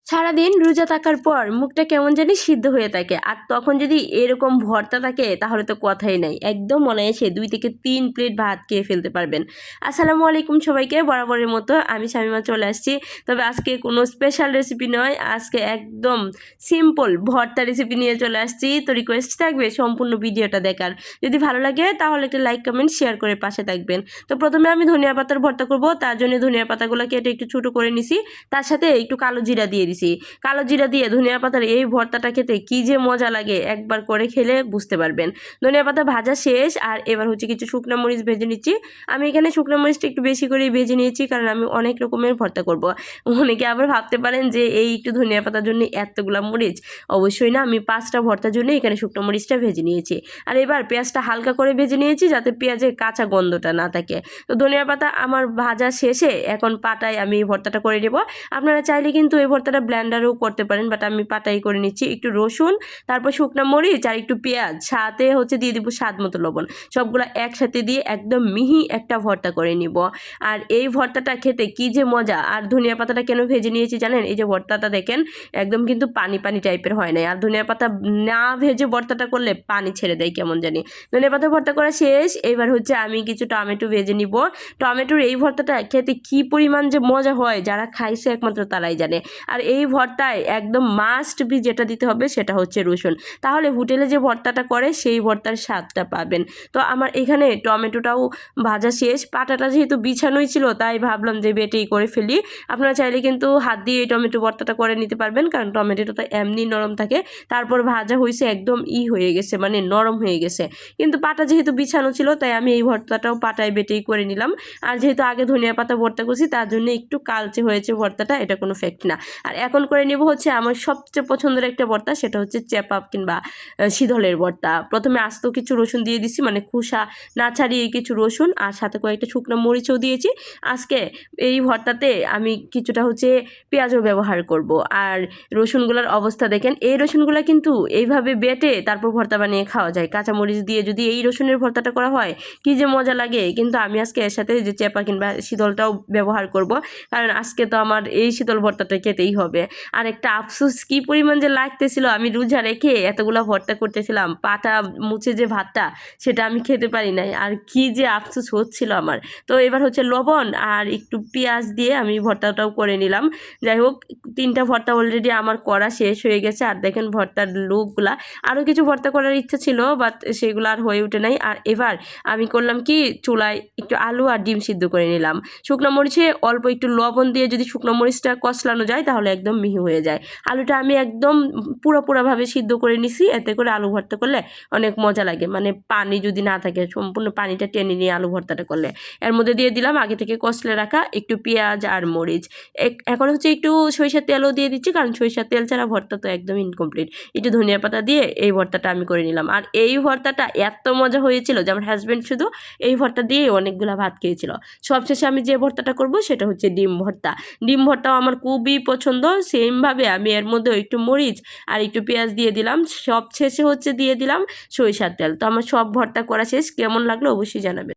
সারাদিন রোজা থাকার পর মুখটা কেমন জানি সিদ্ধ হয়ে থাকে, আর তখন যদি এরকম ভর্তা থাকে তাহলে তো কথাই নাই, একদম অনায়াসে 2 থেকে 3 প্লেট ভাত খেয়ে ফেলতে পারবেন। আসসালামু আলাইকুম সবাইকে, বরাবরের মতো আমি শামিমা চলে আসছি। তবে আজকে কোনো স্পেশাল রেসিপি নয়, আজকে একদম সিম্পল ভর্তা রেসিপি নিয়ে চলে আসছি। তো রিকোয়েস্ট থাকবে সম্পূর্ণ ভিডিওটা দেখার। যদি ভালো লাগে তাহলে একটা লাইক কমেন্ট শেয়ার করে পাশে থাকবেন। তো প্রথমে আমি ধনিয়া পাতার ভর্তা করব, তার জন্য ধনিয়া পাতাগুলো কেটে একটু ছোটো করে নিছি, তার সাথে একটু কালো জিরা দিয়ে দিছি। কালো জিরা দিয়ে ধনিয়া পাতার এই ভর্তাটা খেতে কি যে মজা লাগে, একবার করে খেলে বুঝতে পারবেন। ধনিয়া পাতা ভাজা শেষ, আর এবার হচ্ছে কিছু শুকনো মরিচ ভেজে নিচ্ছি। আমি এখানে শুকনো মরিচটা একটু বেশি করেই ভেজে নিয়েছি, কারণ আমি অনেক রকমের ভর্তা করব। অনেকে আবার ভাবতে পারেন যে এই একটু ধনিয়া পাতার জন্য এতগুলা মরিচ, অবশ্যই না, আমি 5টা ভর্তার জন্য এখানে শুকনো মরিচটা ভেজে নিয়েছি। আর এবার পেঁয়াজটা হালকা করে ভেজে নিয়েছি, যাতে পেঁয়াজের কাঁচা গন্ধটা না থাকে। তো ধনিয়া পাতা আমার ভাজা শেষে এখন পাটায় আমি ভর্তাটা করে নেব। আপনারা চাইলে কিন্তু এই ভর্তাটা ব্লেন্ডারেও করতে পারেন, বাট আমি পাটাই করে নিচ্ছি। একটু রসুন, তারপর শুকনো মরিচ আর একটু পেঁয়াজ, সাথে হচ্ছে দিয়ে দিব স্বাদ মতো লবণ, সবগুলো একসাথে দিয়ে একদম মিহি একটা ভর্তা করে নিব। আর এই ভর্তাটা খেতে কি যে মজা। আর ধনিয়া পাতাটা কেন ভেজে নিয়েছি জানেন? এই যে ভর্তাটা দেখেন, একদম কিন্তু পানি পানি টাইপের হয় না। আর ধনিয়া পাতা না ভেজে ভর্তাটা করলে পানি ছেড়ে দেয় কেমন জানি। ধনিয়া পাতা ভর্তা করা শেষ, এবার হচ্ছে আমি কিছু টমেটো ভেজে নিব। টমেটোর এই ভর্তাটা খেতে কি পরিমাণ যে মজা হয়, যারা খাইছে একমাত্র তারাই জানে। আর এই ভর্তায় একদম মাস্ট বি যেটা দিতে হবে সেটা হচ্ছে রসুন, তাহলে হোটেলে যে ভর্তাটা করে সেই ভর্তার স্বাদটা পাবেন। তো আমার এখানে টমেটোটাও ভাজা শেষ, পাটাটা যেহেতু বিছানোই ছিল তাই ভাবলাম যে বেটেই করে ফেলি। আপনারা চাইলে কিন্তু হাত দিয়ে এই টমেটো ভর্তাটা করে নিতে পারবেন, কারণ টমেটোটা তো এমনি নরম থাকে, তারপর ভাজা হয়েছে একদম হয়ে গেছে, মানে নরম হয়ে গেছে। কিন্তু পাটা যেহেতু বিছানো ছিল তাই আমি এই ভর্তাটাও পাটায় বেটেই করে নিলাম। আর যেহেতু আগে ধনিয়া পাতা ভর্তা করছি তার জন্য একটু কালচে হয়েছে ভর্তাটা, এটা কোনো ফ্যাক্ট না। আর এখন করে নেব হচ্ছে আমার সবচেয়ে পছন্দের একটা ভর্তা, সেটা হচ্ছে চেপা কিংবা শীতলের ভর্তা। প্রথমে আস্ত কিছু রসুন দিয়ে দিছি, মানে খোসা না ছাড়িয়ে কিছু রসুন, আর সাথে কয়েকটা শুকনো মরিচও দিয়েছি। আজকে এই ভর্তাতে আমি কিছুটা হচ্ছে পেঁয়াজও ব্যবহার করব। আর রসুনগুলোর অবস্থা দেখেন, এই রসুনগুলো কিন্তু এইভাবে বেটে তারপর ভর্তা বানিয়ে খাওয়া যায়। কাঁচামরিচ দিয়ে যদি এই রসুনের ভর্তাটা করা হয় কি যে মজা লাগে। কিন্তু আমি আজকে এর সাথে যে চেপা কিংবা শীতলটাও ব্যবহার করব, কারণ আজকে তো আমার এই শীতল ভর্তাটা খেতেই হবে। আর একটা আফসোস কি পরিমাণ যে লাগতেছিল, আমি রোজা রেখে এতগুলো ভর্তা করতেছিলাম, পাটা মুছে যে ভাতটা সেটা আমি খেতে পারি নাই, আর কি যে আফসোস হচ্ছিল আমার। তো এবার হচ্ছে লবণ আর একটু পেঁয়াজ দিয়ে আমি ভর্তাটাও করে নিলাম। যাই হোক, 3টা ভর্তা অলরেডি আমার করা শেষ হয়ে গেছে। আর দেখেন ভর্তার লুকগুলা, আরও কিছু ভর্তা করার ইচ্ছা ছিল বাট সেগুলো আর হয়ে ওঠে নাই। আর এবার আমি করলাম কি, চুলায় একটু আলু আর ডিম সিদ্ধ করে নিলাম। শুকনো মরিচে অল্প একটু লবণ দিয়ে যদি শুকনো মরিচটা কষলানো যায় তাহলে একদম মিহি হয়ে যায়। আলুটা আমি একদম পুরোপুরাভাবে সিদ্ধ করে নিছি, এতে করে আলু ভর্তা করলে অনেক মজা লাগে। মানে পানি যদি না থাকে, সম্পূর্ণ পানিটা টেনে নিয়ে আলু ভর্তাটা করলে। এর মধ্যে দিয়ে দিলাম আগে থেকে কষলে রাখা একটু পেঁয়াজ আর মরিচ। এখন হচ্ছে একটু সরিষার তেলও দিয়ে দিচ্ছি, কারণ সরিষার তেল ছাড়া ভর্তা তো একদম ইনকমপ্লিট। একটু ধনিয়া পাতা দিয়ে এই ভর্তাটা আমি করে নিলাম। আর এই ভর্তাটা এত মজা হয়েছিল যে আমার হাজব্যান্ড শুধু এই ভর্তা দিয়ে অনেকগুলো ভাত খেয়েছিল। সবশেষে আমি যে ভর্তাটা করব সেটা হচ্ছে ডিম ভর্তা। ডিম ভর্তাও আমার খুবই পছন্দ। সেমভাবে আমি এর মধ্যে একটু মরিচ আর একটু পেঁয়াজ দিয়ে দিলাম, সব শেষে হচ্ছে দিয়ে দিলাম সরিষার তেল। তো আমার সব ভর্তা করা শেষ, কেমন লাগলো অবশ্যই জানাবেন।